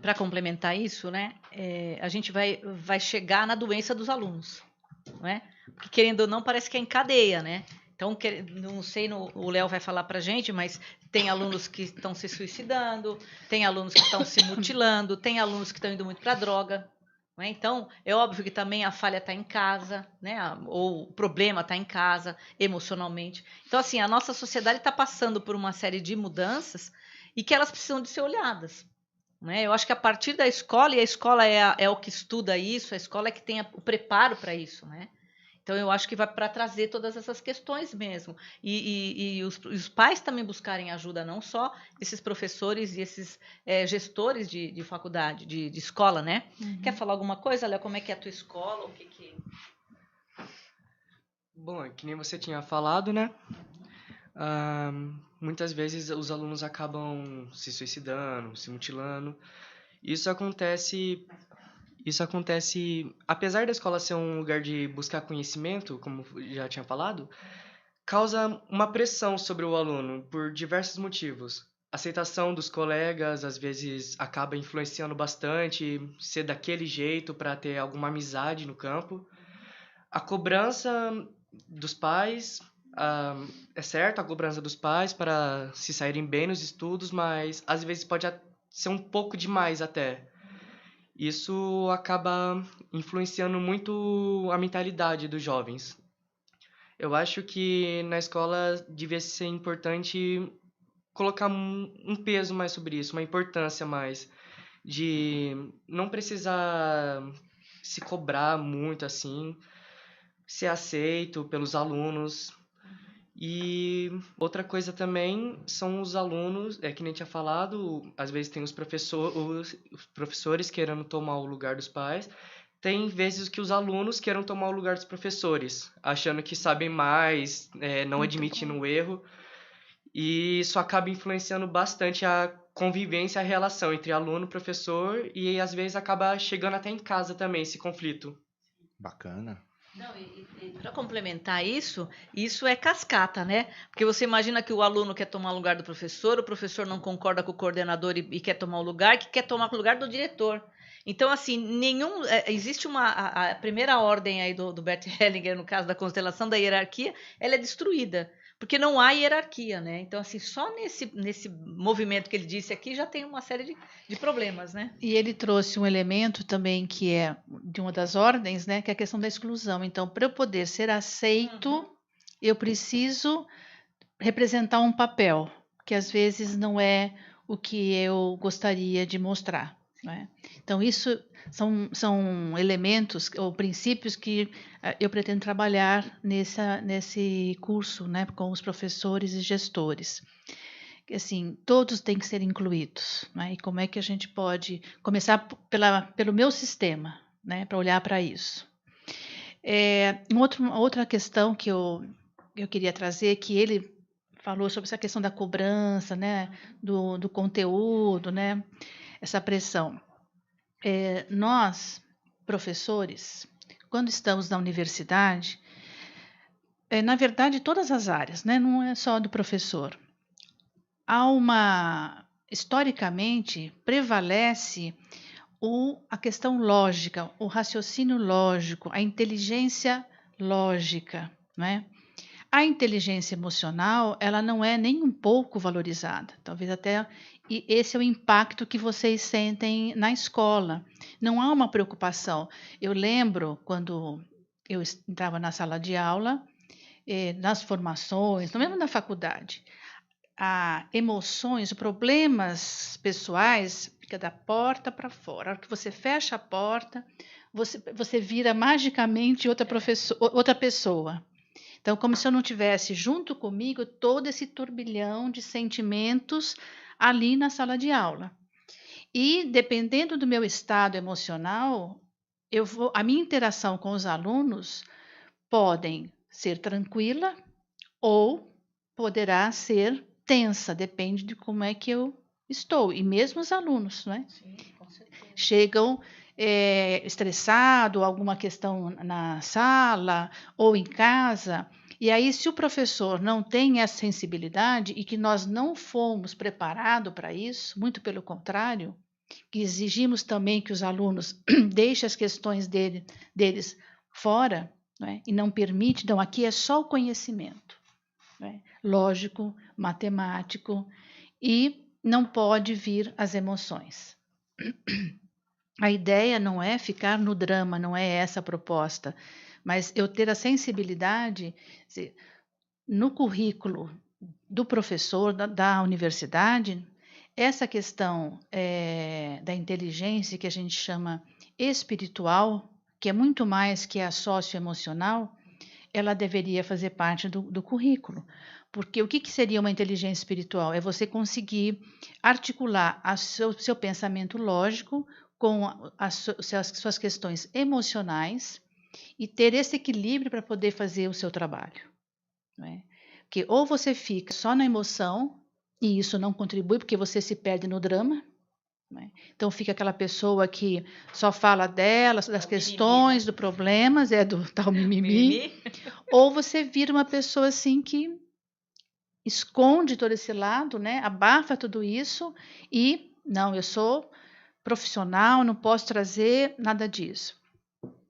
Para complementar isso, né, a gente vai chegar na doença dos alunos, não é? Porque, querendo ou não, parece que é em cadeia, né? Então, não sei, o Léo vai falar para a gente, mas tem alunos que estão se suicidando, tem alunos que estão se mutilando, tem alunos que estão indo muito para a droga. Não é? Então, é óbvio que também a falha está em casa, né? Ou o problema está em casa, emocionalmente. Então, assim, a nossa sociedade está passando por uma série de mudanças e que elas precisam de ser olhadas. Né? Eu acho que a partir da escola, e a escola é o que estuda isso, a escola é que tem o preparo para isso, né? Então eu acho que vai para trazer todas essas questões mesmo. E os pais também buscarem ajuda, não só esses professores e esses gestores de faculdade, de escola, né? Quer falar alguma coisa, Léo? Como é que é a tua escola? O que que... Bom, é que nem você tinha falado, né? Ah, muitas vezes os alunos acabam se suicidando, se mutilando. Isso acontece, isso acontece, apesar da escola ser um lugar de buscar conhecimento, como já tinha falado, causa uma pressão sobre o aluno por diversos motivos. A aceitação dos colegas às vezes acaba influenciando bastante, ser daquele jeito para ter alguma amizade no campo. A cobrança dos pais, é certo, a cobrança dos pais para se saírem bem nos estudos, mas às vezes pode ser um pouco demais até. Isso acaba influenciando muito a mentalidade dos jovens. Eu acho que na escola devia ser importante colocar um peso mais sobre isso, uma importância mais, de não precisar se cobrar muito assim, ser aceito pelos alunos. E outra coisa também são os alunos, é que nem tinha falado, às vezes tem os professores querendo tomar o lugar dos pais, tem vezes que os alunos queiram tomar o lugar dos professores, achando que sabem mais, não Muito bom. admitindo o erro, e isso acaba influenciando bastante a convivência, a relação entre aluno e professor, e às vezes acaba chegando até em casa também esse conflito. Bacana. Não, e para complementar isso, isso é cascata, né? Porque você imagina que o aluno quer tomar o lugar do professor, o professor não concorda com o coordenador e quer tomar o lugar, que quer tomar o lugar do diretor. Então, assim, existe a primeira ordem aí do Bert Hellinger, no caso da constelação da hierarquia, ela é destruída, porque não há hierarquia, né? Então, assim, só nesse movimento que ele disse aqui já tem uma série de problemas, né? E ele trouxe um elemento também que é de uma das ordens, né, que é a questão da exclusão. Então, para eu poder ser aceito, eu preciso representar um papel, que às vezes não é o que eu gostaria de mostrar. Né? Então, isso são elementos ou princípios que eu pretendo trabalhar nesse curso, né, com os professores e gestores. Assim, todos têm que ser incluídos, né? E como é que a gente pode começar pelo meu sistema, né, para olhar para isso. Uma outra questão que eu queria trazer, que ele falou sobre essa questão da cobrança, né, do conteúdo, né, essa pressão. Nós, professores, quando estamos na universidade, na verdade, todas as áreas, né, não é só do professor. Historicamente, prevalece a questão lógica, o raciocínio lógico, a inteligência lógica, né? A inteligência emocional, ela não é nem um pouco valorizada. Talvez até e esse é o impacto que vocês sentem na escola. Não há uma preocupação. Eu lembro quando eu entrava na sala de aula, nas formações, mesmo na faculdade, emoções, problemas pessoais, fica da porta para fora. A hora que você fecha a porta, você vira magicamente outra pessoa. Então, como se eu não tivesse junto comigo todo esse turbilhão de sentimentos ali na sala de aula. E dependendo do meu estado emocional, a minha interação com os alunos podem ser tranquila ou poderá ser tensa, depende de como é que eu estou. E mesmo os alunos, né? Sim, com certeza. Chegam estressados, alguma questão na sala ou em casa. E aí, se o professor não tem essa sensibilidade e que nós não fomos preparados para isso, muito pelo contrário, que exigimos também que os alunos deixem as questões deles fora, né? E não permite, então aqui é só o conhecimento, né? Lógico, matemático, e não pode vir as emoções. A ideia não é ficar no drama, não é essa a proposta, mas eu ter a sensibilidade no currículo do professor, da universidade, essa questão da inteligência que a gente chama espiritual, que é muito mais que a socioemocional, ela deveria fazer parte do currículo. Porque o que seria uma inteligência espiritual? É você conseguir articular seu pensamento lógico com as suas questões emocionais e ter esse equilíbrio para poder fazer o seu trabalho. Né? Porque ou você fica só na emoção, e isso não contribui porque você se perde no drama. Né? Então fica aquela pessoa que só fala dela, das questões, mimimi, né? Do problemas, do tal mimimi. Ou você vira uma pessoa assim que esconde todo esse lado, né? Abafa tudo isso e não, eu sou profissional, não posso trazer nada disso.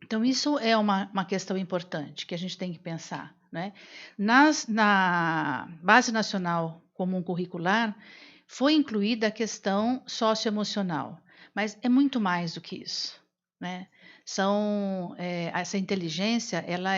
Então isso é uma questão importante que a gente tem que pensar. Né? Na Base Nacional Comum Curricular foi incluída a questão socioemocional, mas é muito mais do que isso. Né? Essa inteligência ela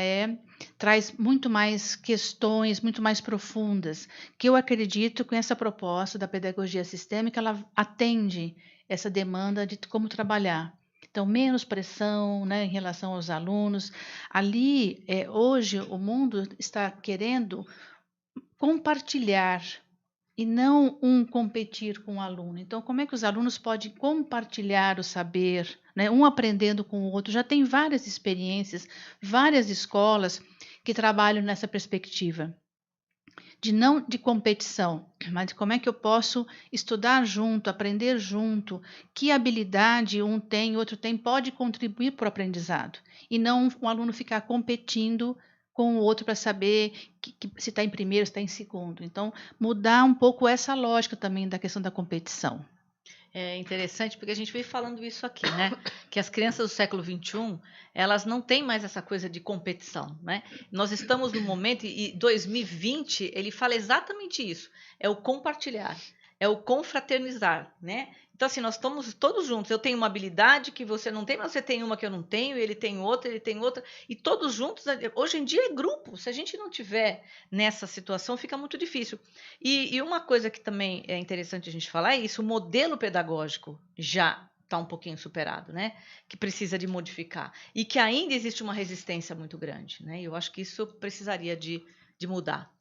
traz muito mais questões, muito mais profundas, que eu acredito que essa proposta da pedagogia sistêmica ela atende essa demanda de como trabalhar. Então, menos pressão, né, em relação aos alunos. Ali, hoje, o mundo está querendo compartilhar e não competir com o aluno. Então, como é que os alunos podem compartilhar o saber, né, um aprendendo com o outro? Já tem várias experiências, várias escolas que trabalham nessa perspectiva. Não de competição, mas de como é que eu posso estudar junto, aprender junto, que habilidade um tem, outro tem, pode contribuir para o aprendizado. E não um aluno ficar competindo com o outro para saber se está em primeiro, se está em segundo. Então, mudar um pouco essa lógica também da questão da competição. É interessante porque a gente veio falando isso aqui, né? Que as crianças do século XXI, elas não têm mais essa coisa de competição, né? Nós estamos no momento, e 2020, ele fala exatamente isso, é o compartilhar, é o confraternizar, né? Então, assim, nós estamos todos juntos. Eu tenho uma habilidade que você não tem, mas você tem uma que eu não tenho, ele tem outra, e todos juntos. Hoje em dia é grupo. Se a gente não tiver nessa situação, fica muito difícil. E uma coisa que também é interessante a gente falar é isso: o modelo pedagógico já está um pouquinho superado, né? Que precisa de modificar. E que ainda existe uma resistência muito grande, né? E eu acho que isso precisaria de mudar.